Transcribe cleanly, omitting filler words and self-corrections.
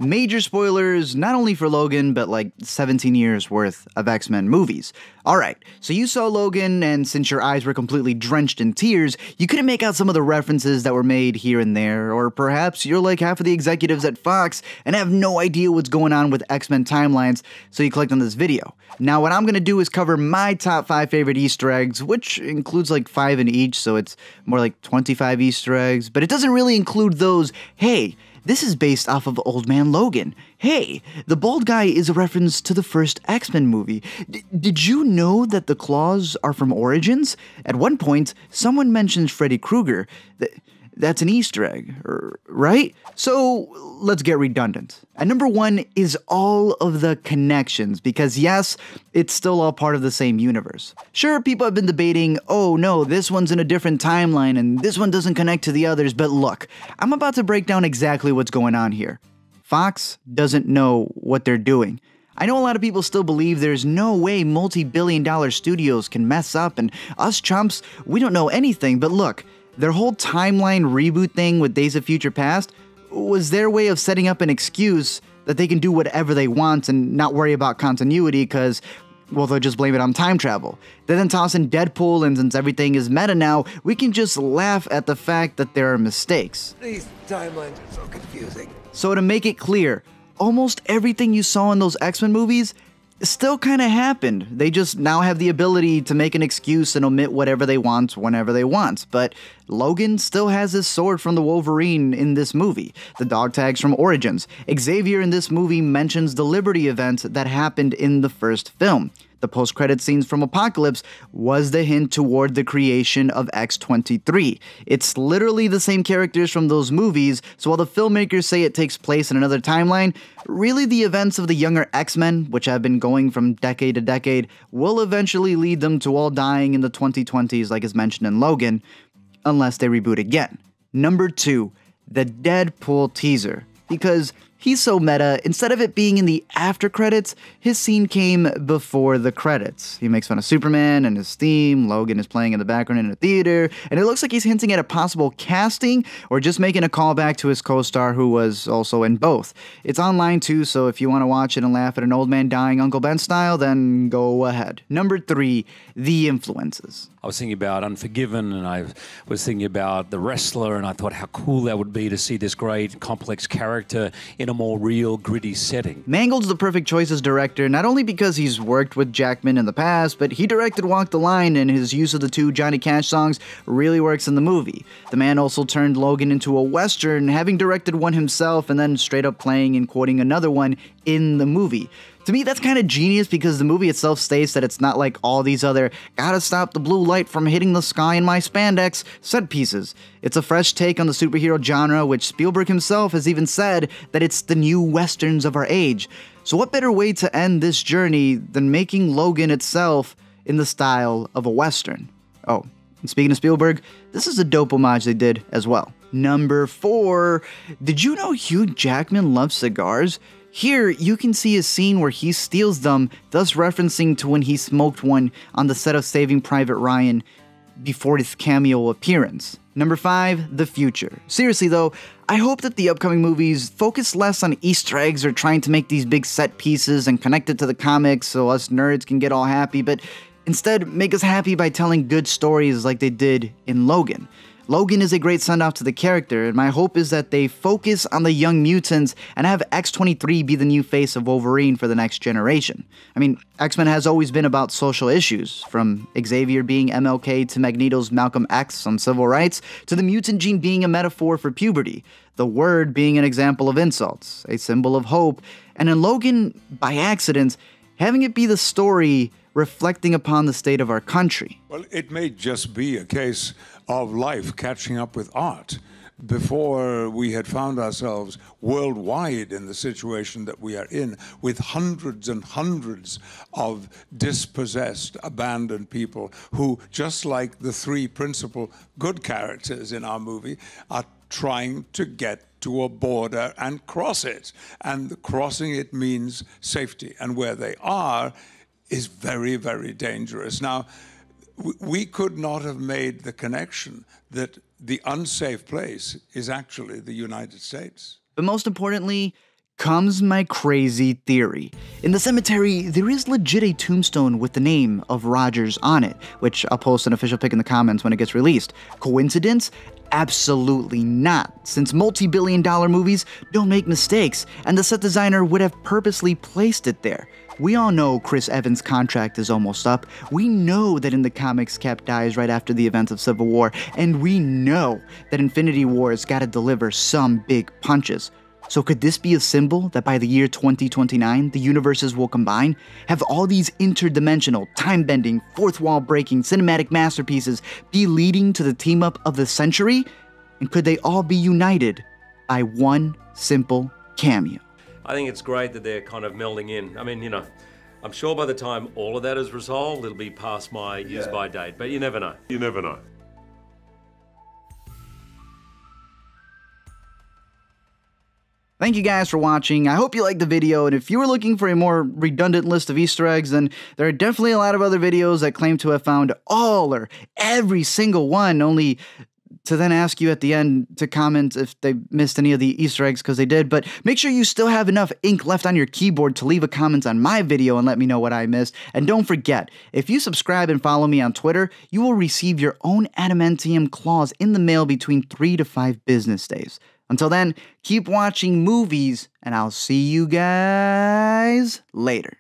Major spoilers, not only for Logan, but like 17 years worth of X-Men movies. Alright, so you saw Logan, and since your eyes were completely drenched in tears, you couldn't make out some of the references that were made here and there, or perhaps you're like half of the executives at Fox and have no idea what's going on with X-Men timelines, so you clicked on this video. Now what I'm gonna do is cover my top 5 favorite Easter eggs, which includes like 5 in each, so it's more like 25 Easter eggs, but it doesn't really include those, hey, this is based off of Old Man Logan. Hey, the bald guy is a reference to the first X-Men movie. Did you know that the claws are from Origins? At one point, someone mentions Freddy Krueger. That's an Easter egg, right? So let's get redundant. And number 1 is all of the connections, because yes, it's still all part of the same universe. Sure, people have been debating, oh no, this one's in a different timeline and this one doesn't connect to the others, but look, I'm about to break down exactly what's going on here. Fox doesn't know what they're doing. I know a lot of people still believe there's no way multi-billion-dollar studios can mess up, and us chumps, we don't know anything, but look, their whole timeline reboot thing with Days of Future Past was their way of setting up an excuse that they can do whatever they want and not worry about continuity because, well, they'll just blame it on time travel. They then toss in Deadpool, and since everything is meta now, we can just laugh at the fact that there are mistakes. These timelines are so confusing. So to make it clear, almost everything you saw in those X-Men movies still kind of happened. They just now have the ability to make an excuse and omit whatever they want whenever they want. But Logan still has his sword from the Wolverine in this movie, the dog tags from Origins. Xavier in this movie mentions the Liberty event that happened in the first film. The post-credit scenes from Apocalypse was the hint toward the creation of X-23. It's literally the same characters from those movies, so while the filmmakers say it takes place in another timeline, really the events of the younger X-Men, which have been going from decade to decade, will eventually lead them to all dying in the 2020s like is mentioned in Logan, unless they reboot again. Number 2, the Deadpool teaser. Because he's so meta, instead of it being in the after credits, his scene came before the credits. He makes fun of Superman and his theme, Logan is playing in the background in a theater, and it looks like he's hinting at a possible casting or just making a callback to his co-star who was also in both. It's online too, so if you want to watch it and laugh at an old man dying Uncle Ben style, then go ahead. Number 3, the influences. I was thinking about Unforgiven, and I was thinking about The Wrestler, and I thought how cool that would be to see this great, complex character in a more real, gritty setting. Mangold's the perfect choice as director, not only because he's worked with Jackman in the past, but he directed Walk the Line, and his use of the 2 Johnny Cash songs really works in the movie. The man also turned Logan into a western, having directed one himself and then straight up playing and quoting another one in the movie. To me, that's kind of genius because the movie itself states that it's not like all these other gotta stop the blue light from hitting the sky in my spandex set pieces. It's a fresh take on the superhero genre, which Spielberg himself has even said that it's the new westerns of our age. So what better way to end this journey than making Logan itself in the style of a western? Oh, and speaking of Spielberg, this is a dope homage they did as well. Number 4, did you know Hugh Jackman loves cigars? Here, you can see a scene where he steals them, thus referencing to when he smoked one on the set of Saving Private Ryan before his cameo appearance. Number 5, the future. Seriously though, I hope that the upcoming movies focus less on Easter eggs or trying to make these big set pieces and connect it to the comics so us nerds can get all happy, but instead make us happy by telling good stories like they did in Logan. Logan is a great send-off to the character, and my hope is that they focus on the young mutants and have X-23 be the new face of Wolverine for the next generation. I mean, X-Men has always been about social issues, from Xavier being MLK to Magneto's Malcolm X on civil rights, to the mutant gene being a metaphor for puberty, the word being an example of insults, a symbol of hope, and in Logan, by accident, having it be the story reflecting upon the state of our country. Well, it may just be a case of life catching up with art. Before we had found ourselves worldwide in the situation that we are in, with hundreds and hundreds of dispossessed, abandoned people who, just like the 3 principal good characters in our movie, are trying to get to a border and cross it. And crossing it means safety. And where they are is very, very dangerous. Now, we could not have made the connection that the unsafe place is actually the United States. But most importantly, comes my crazy theory. In the cemetery, there is legit a tombstone with the name of Rogers on it, which I'll post an official pic in the comments when it gets released. Coincidence? Absolutely not, since multi-billion-dollar movies don't make mistakes, and the set designer would have purposely placed it there. We all know Chris Evans' contract is almost up. We know that in the comics Cap dies right after the events of Civil War, and we know that Infinity War has got to deliver some big punches. So could this be a symbol that by the year 2029, the universes will combine? Have all these interdimensional, time-bending, fourth-wall-breaking cinematic masterpieces be leading to the team-up of the century? And could they all be united by one simple cameo? I think it's great that they're kind of melding in. I mean, you know, I'm sure by the time all of that is resolved, it'll be past my use-by date, but you never know. You never know. Thank you guys for watching. I hope you liked the video, and if you were looking for a more redundant list of Easter eggs, then there are definitely a lot of other videos that claim to have found all or every single one, only to then ask you at the end to comment if they missed any of the Easter eggs, because they did. But make sure you still have enough ink left on your keyboard to leave a comment on my video and let me know what I missed. And don't forget, if you subscribe and follow me on Twitter, you will receive your own adamantium claws in the mail between 3 to 5 business days. Until then, keep watching movies, and I'll see you guys later.